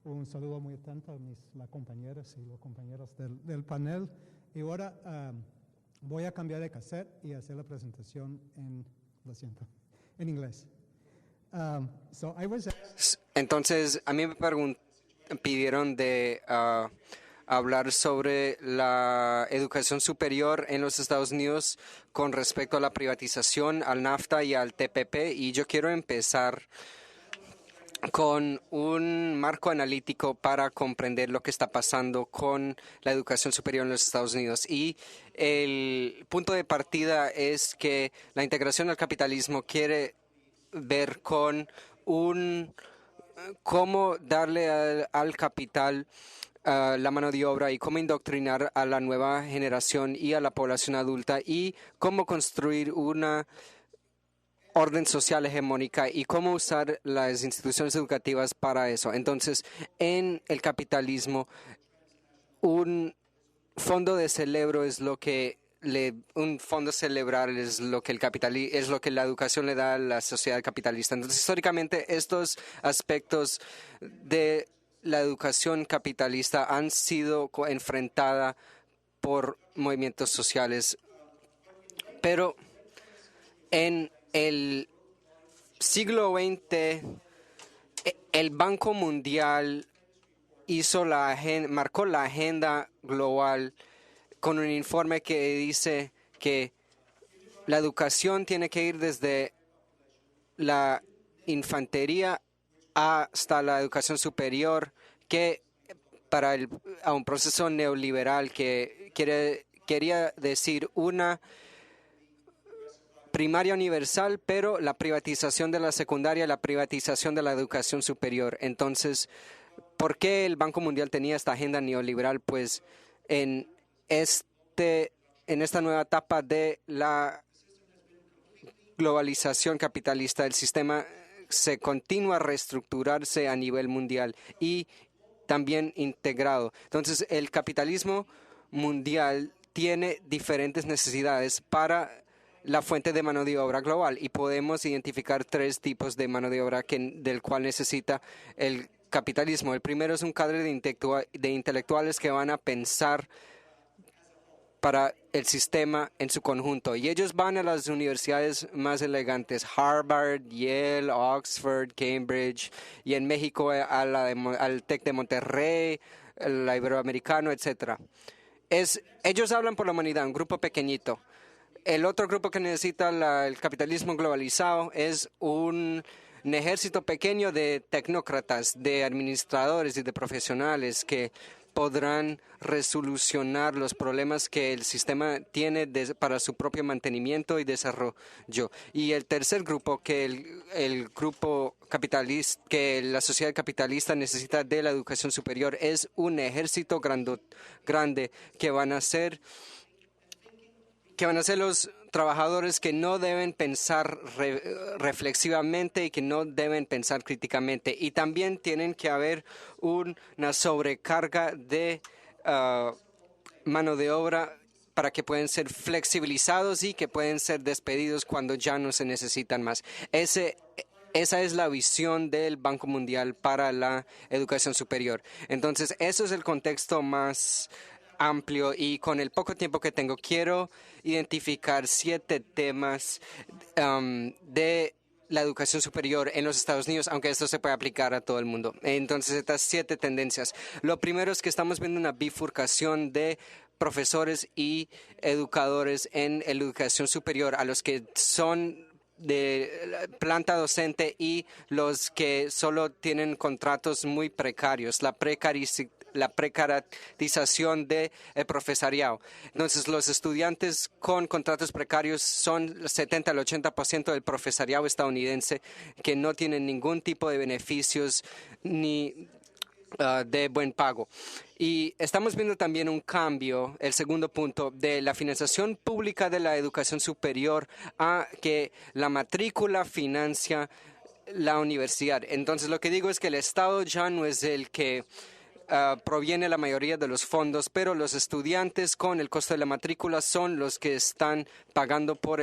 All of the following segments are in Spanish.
Un saludo muy atento a las compañeras y los compañeros del panel. Y ahora voy a cambiar de cassette y hacer la presentación en inglés. Entonces, a mí me pidieron de hablar sobre la educación superior en los Estados Unidos con respecto a la privatización, al NAFTA y al TPP, y yo quiero empezar con un marco analítico para comprender lo que está pasando con la educación superior en los Estados Unidos. Y el punto de partida es que la integración al capitalismo quiere ver con cómo darle al capital la mano de obra y cómo indoctrinar a la nueva generación y a la población adulta y cómo construir una orden social hegemónica y cómo usar las instituciones educativas para eso. Entonces, en el capitalismo, un fondo de cerebro es lo que un fondo cerebral es lo que es lo que la educación le da a la sociedad capitalista. Entonces, históricamente, estos aspectos de la educación capitalista han sido enfrentadas por movimientos sociales, pero en el siglo XX, el Banco Mundial marcó la agenda global con un informe que dice que la educación tiene que ir desde la infantería hasta la educación superior, que a un proceso neoliberal que quería decir una primaria universal, pero la privatización de la secundaria, la privatización de la educación superior. Entonces, ¿por qué el Banco Mundial tenía esta agenda neoliberal? Pues en esta nueva etapa de la globalización capitalista, el sistema se continúa a reestructurarse a nivel mundial y también integrado. Entonces, el capitalismo mundial tiene diferentes necesidades para la fuente de mano de obra global y podemos identificar tres tipos de mano de obra del cual necesita el capitalismo. El primero es un cadre de intelectuales que van a pensar para el sistema en su conjunto. Y ellos van a las universidades más elegantes, Harvard, Yale, Oxford, Cambridge, y en México al TEC de Monterrey, el Iberoamericano, etc. Ellos hablan por la humanidad, un grupo pequeñito. El otro grupo que necesita el capitalismo globalizado es un ejército pequeño de tecnócratas, de administradores y de profesionales que podrán resolucionar los problemas que el sistema tiene para su propio mantenimiento y desarrollo. Y el tercer grupo, que el grupo capitalista, que la sociedad capitalista necesita de la educación superior, es un ejército grande que van a ser los trabajadores que no deben pensar reflexivamente y que no deben pensar críticamente. Y también tienen que haber una sobrecarga de mano de obra para que puedan ser flexibilizados y que pueden ser despedidos cuando ya no se necesitan más. Esa es la visión del Banco Mundial para la educación superior. Entonces, eso es el contexto más amplio y con el poco tiempo que tengo quiero identificar 7 temas de la educación superior en los Estados Unidos, aunque esto se puede aplicar a todo el mundo. Entonces, estas 7 tendencias. Lo primero es que estamos viendo una bifurcación de profesores y educadores en la educación superior, a los que son de planta docente y los que solo tienen contratos muy precarios, la precarización del profesorado. Entonces, los estudiantes con contratos precarios son el 70 al 80% del profesorado estadounidense que no tienen ningún tipo de beneficios ni de buen pago. Y estamos viendo también un cambio, el segundo punto, de la financiación pública de la educación superior a que la matrícula financia la universidad. Entonces, lo que digo es que el Estado ya no es el que proviene la mayoría de los fondos, pero los estudiantes con el costo de la matrícula son los que están pagando por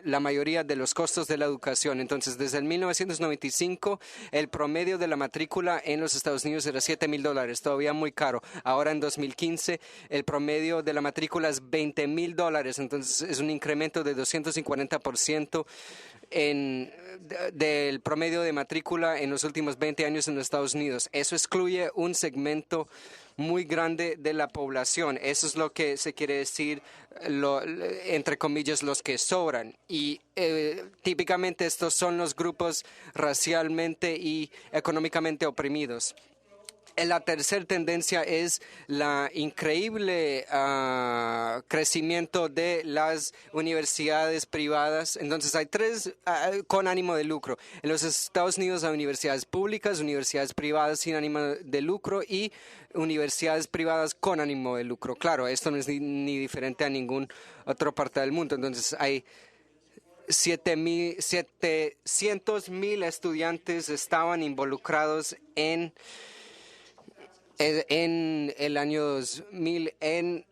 la mayoría de los costos de la educación. Entonces, desde el 1995, el promedio de la matrícula en los Estados Unidos era $7,000, todavía muy caro. Ahora, en 2015, el promedio de la matrícula es $20,000. Entonces, es un incremento de 240% del promedio de matrícula en los últimos 20 años en los Estados Unidos. Eso excluye un segmento muy grande de la población. Eso es lo que se quiere decir, entre comillas, los que sobran. Y típicamente estos son los grupos racialmente y económicamente oprimidos. La tercera tendencia es la increíble crecimiento de las universidades privadas. Entonces, hay tres con ánimo de lucro. En los Estados Unidos hay universidades públicas, universidades privadas sin ánimo de lucro y universidades privadas con ánimo de lucro. Claro, esto no es ni diferente a ninguna otra parte del mundo. Entonces, hay 700,000 estudiantes estaban involucrados en el año 2000 en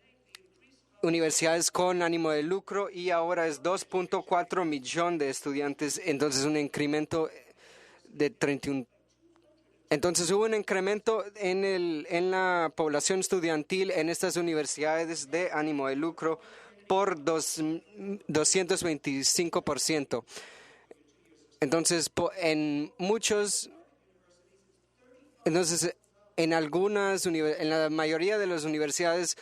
universidades con ánimo de lucro y ahora es 2.4 millones de estudiantes, entonces un incremento de 31. Entonces hubo un incremento en la población estudiantil en estas universidades de ánimo de lucro por 225%. Entonces, en la mayoría de las universidades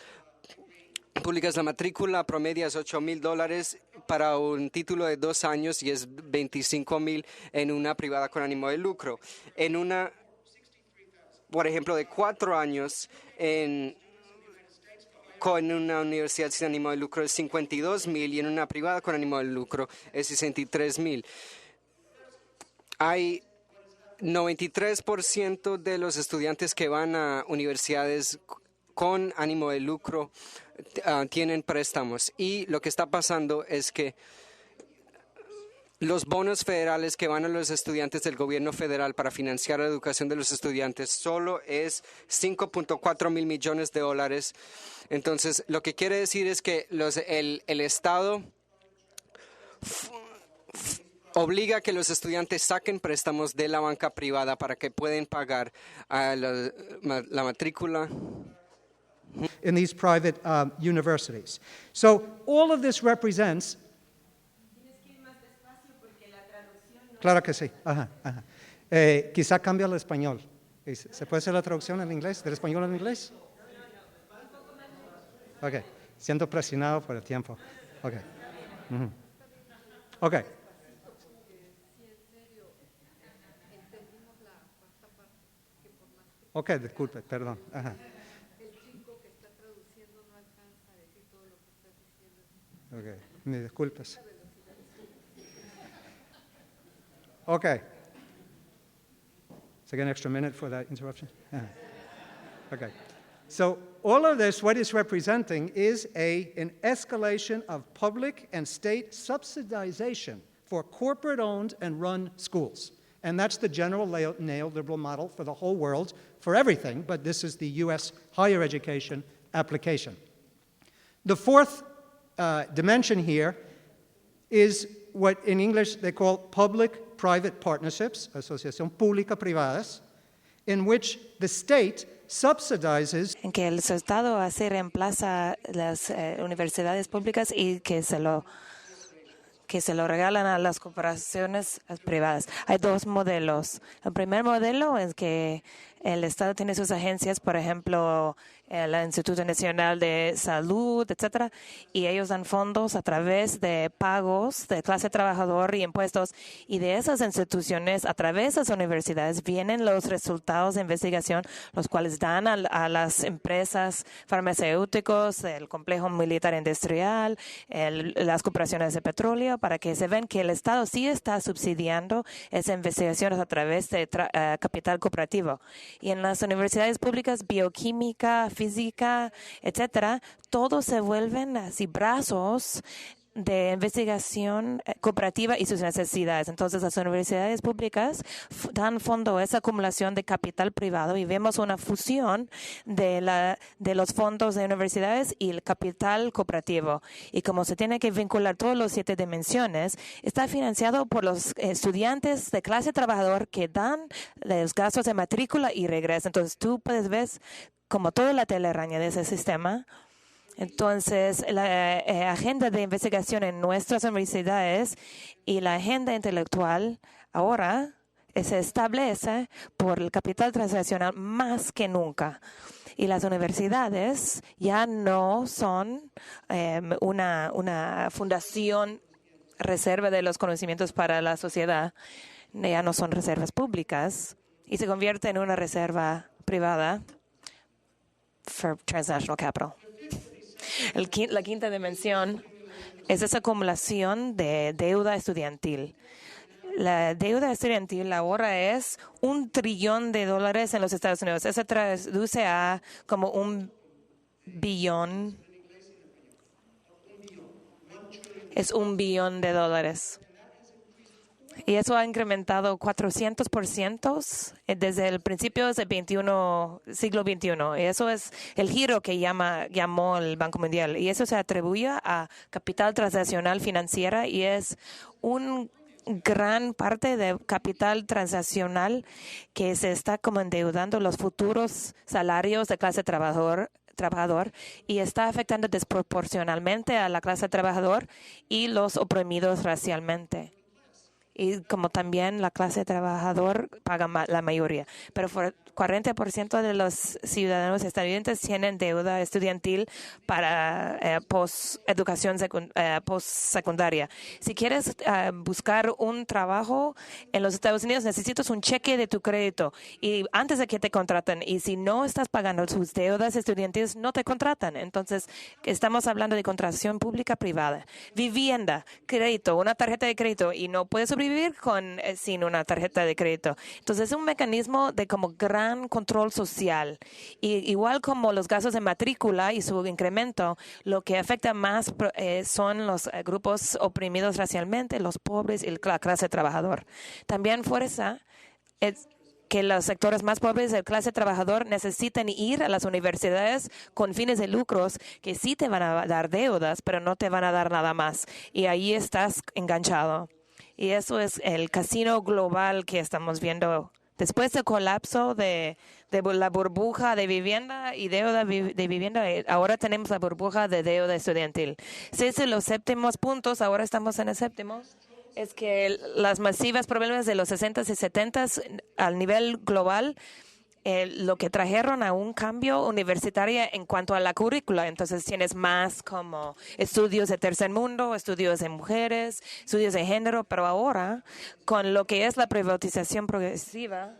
públicas, la matrícula promedia es $8,000 para un título de 2 años y es $25,000 en una privada con ánimo de lucro. En una, por ejemplo, de 4 años, con una universidad sin ánimo de lucro es $52,000 y en una privada con ánimo de lucro es $63,000. Hay 93% de los estudiantes que van a universidades con ánimo de lucro tienen préstamos. Y lo que está pasando es que los bonos federales que van a los estudiantes del gobierno federal para financiar la educación de los estudiantes solo es $5.4 mil millones. Entonces, lo que quiere decir es que el Estado obliga a que los estudiantes saquen préstamos de la banca privada para que puedan pagar la matrícula. In these private universities. So all of this represents. Claro que sí. Ajá, ajá. Quizá cambia al español. ¿Se puede hacer la traducción en inglés? ¿Del español al inglés? Ok. Siento presionado por el tiempo. Ok. Ok. Ok, disculpe, perdón. Ajá. El chico que está traduciendo no alcanza a decir todo lo que está diciendo. Ok, mis disculpas. Okay. So get an extra minute for that interruption? Okay. So all of this, what it's representing is an escalation of public and state subsidization for corporate-owned and run schools. And that's the general neoliberal model for the whole world, for everything, but this is the U.S. higher education application. The fourth dimension here is what in English they call public-private partnerships, asociación pública-privadas, in which the state subsidizes. En que el Estado así reemplaza las universidades públicas y que se lo regalan a las corporaciones privadas. Hay dos modelos. El primer modelo es que el Estado tiene sus agencias, por ejemplo, el Instituto Nacional de Salud, etcétera, y ellos dan fondos a través de pagos de clase trabajador y impuestos, y de esas instituciones, a través de las universidades, vienen los resultados de investigación, los cuales dan a las empresas farmacéuticas, el complejo militar industrial, las corporaciones de petróleo, para que se vean que el Estado sí está subsidiando esas investigaciones a través de capital cooperativo. Y en las universidades públicas, bioquímica, física, etcétera, todos se vuelven así brazos de investigación cooperativa y sus necesidades. Entonces, las universidades públicas dan fondo a esa acumulación de capital privado y vemos una fusión de los fondos de universidades y el capital cooperativo. Y como se tiene que vincular todos los 7 dimensiones, está financiado por los estudiantes de clase trabajador que dan los gastos de matrícula y regresan. Entonces, tú puedes ver como toda la telaraña de ese sistema. Entonces, la agenda de investigación en nuestras universidades y la agenda intelectual ahora se establece por el capital transaccional más que nunca. Y las universidades ya no son una fundación reserva de los conocimientos para la sociedad, ya no son reservas públicas y se convierte en una reserva privada for transnational capital. La quinta dimensión es esa acumulación de deuda estudiantil. La deuda estudiantil ahora es $1 trillón en los Estados Unidos. Eso traduce a como 1 billón. Es $1 billón. Y eso ha incrementado 400% desde el principio del siglo XXI. Y eso es el giro que llamó el Banco Mundial. Y eso se atribuye a capital transaccional financiera y es un gran parte de capital transaccional que se está como endeudando los futuros salarios de clase trabajador y está afectando desproporcionalmente a la clase trabajador y los oprimidos racialmente. Y como también la clase trabajador paga la mayoría. Pero 40% de los ciudadanos estadounidenses tienen deuda estudiantil para educación postsecundaria. Si quieres buscar un trabajo en los Estados Unidos, necesitas un cheque de tu crédito y antes de que te contraten. Y si no estás pagando sus deudas estudiantiles, no te contratan. Entonces, estamos hablando de contratación pública-privada. Vivienda, crédito, una tarjeta de crédito y no puedes sobrevivir sin una tarjeta de crédito. Entonces, es un mecanismo de como gran control social. Y igual como los gastos de matrícula y su incremento, lo que afecta más son los grupos oprimidos racialmente, los pobres y la clase trabajadora. También fuerza que los sectores más pobres de la clase trabajadora necesitan ir a las universidades con fines de lucros que sí te van a dar deudas, pero no te van a dar nada más. Y ahí estás enganchado. Y eso es el casino global que estamos viendo. Después del colapso de la burbuja de vivienda y deuda de vivienda, ahora tenemos la burbuja de deuda estudiantil. Si es los séptimos puntos, ahora estamos en el séptimo, es que las masivas problemas de los 60s y 70s al nivel global lo que trajeron a un cambio universitario en cuanto a la currícula. Entonces tienes más como estudios de tercer mundo, estudios de mujeres, estudios de género, pero ahora con lo que es la privatización progresiva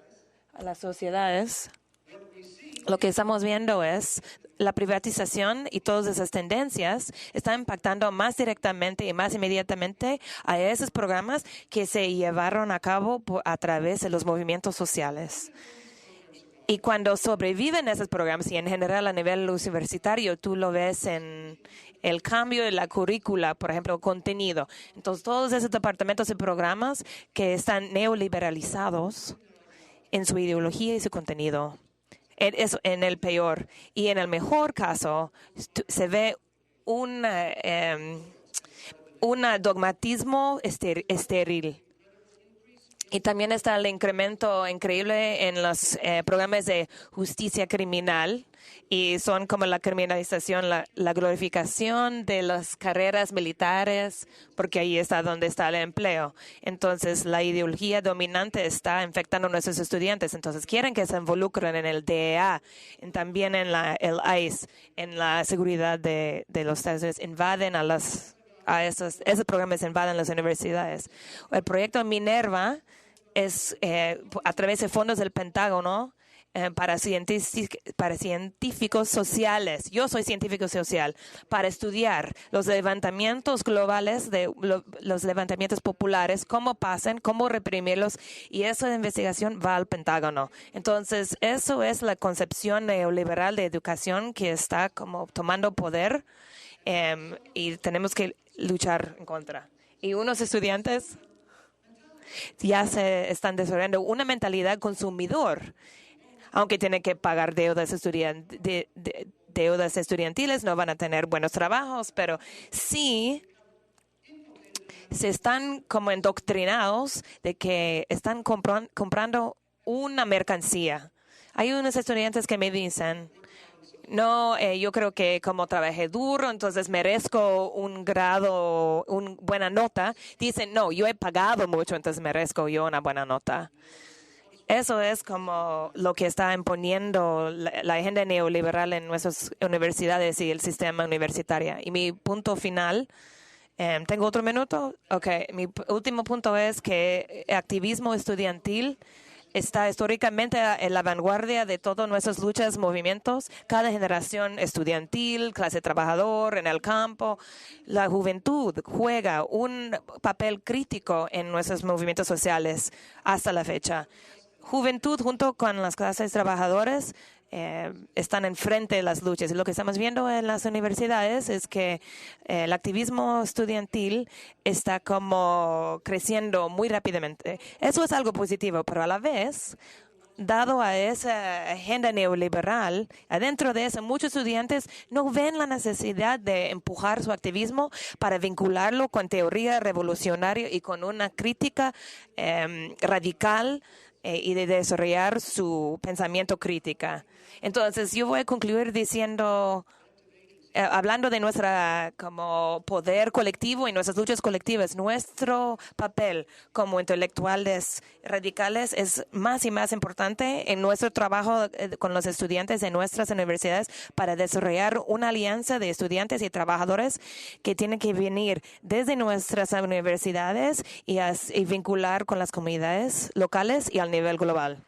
a las sociedades, lo que estamos viendo es la privatización y todas esas tendencias están impactando más directamente y más inmediatamente a esos programas que se llevaron a cabo a través de los movimientos sociales. Y cuando sobreviven esos programas, y en general a nivel universitario, tú lo ves en el cambio de la currícula, por ejemplo, contenido. Entonces, todos esos departamentos y programas que están neoliberalizados en su ideología y su contenido. Eso en el peor. Y en el mejor caso, se ve un dogmatismo estéril. Y también está el incremento increíble en los programas de justicia criminal y son como la criminalización, la glorificación de las carreras militares, porque ahí está donde está el empleo. Entonces, la ideología dominante está infectando a nuestros estudiantes. Entonces, quieren que se involucren en el DEA, también en el ICE, en la seguridad de los Estados Unidos. Invaden esos programas invaden las universidades. El proyecto Minerva es a través de fondos del Pentágono para científicos sociales. Yo soy científico social para estudiar los levantamientos globales, los levantamientos populares, cómo pasan, cómo reprimirlos, y esa investigación va al Pentágono. Entonces, eso es la concepción neoliberal de educación que está como tomando poder. Y tenemos que luchar en contra. Y unos estudiantes ya se están desarrollando una mentalidad consumidor, aunque tienen que pagar deudas estudiantiles, no van a tener buenos trabajos, pero sí se están como endoctrinados de que están comprando una mercancía. Hay unos estudiantes que me dicen, no, yo creo que como trabajé duro, entonces merezco un grado, una buena nota. Dicen, no, yo he pagado mucho, entonces merezco yo una buena nota. Eso es como lo que está imponiendo la agenda neoliberal en nuestras universidades y el sistema universitario. Y mi punto final, ¿tengo otro minuto? Ok, mi último punto es que el activismo estudiantil está históricamente en la vanguardia de todas nuestras luchas, movimientos. Cada generación estudiantil, clase trabajador, en el campo, la juventud juega un papel crítico en nuestros movimientos sociales hasta la fecha. Juventud junto con las clases trabajadoras están enfrente de las luchas. Y lo que estamos viendo en las universidades es que el activismo estudiantil está como creciendo muy rápidamente. Eso es algo positivo, pero a la vez, dado a esa agenda neoliberal, adentro de eso, muchos estudiantes no ven la necesidad de empujar su activismo para vincularlo con teoría revolucionaria y con una crítica radical y de desarrollar su pensamiento crítica. Entonces, yo voy a concluir diciendo, hablando de nuestra como poder colectivo y nuestras luchas colectivas, nuestro papel como intelectuales radicales es más y más importante en nuestro trabajo con los estudiantes de nuestras universidades para desarrollar una alianza de estudiantes y trabajadores que tienen que venir desde nuestras universidades y vincular con las comunidades locales y al nivel global.